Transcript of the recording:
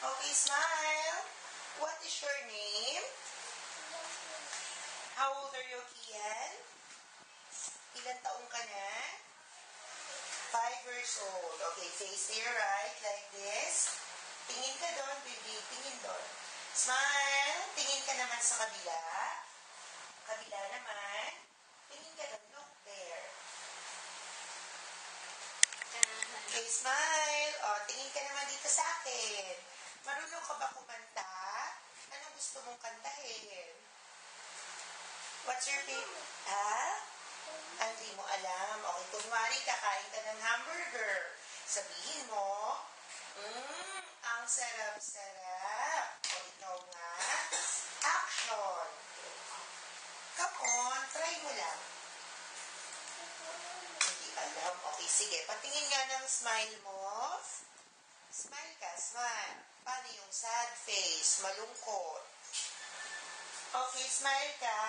Okay, smile. What is your name? How old are you, Kian? Ilan taong ka na? 5 years old. Okay, face to your right, like this. Tingin ka doon, baby. Tingin doon. Smile. Tingin ka naman sa kabila. Kabila naman. Tingin ka doon. Look there. Okay, smile. O, tingin ka naman dito sa akin. Marunong ka ba kumanta? Anong gusto mong kantahin? What's your favorite? Ha? Hindi mo alam. Okay, kunwari kakain ka ng hamburger. Sabihin mo, ang sarap-sarap. O ikaw nga, action. Come on, try mo lang. Hindi alam. Okay, sige. Patingin nga ng smile mo. Smile ka, smile. Paano yung sad face, malungkot? Okay, smile ka.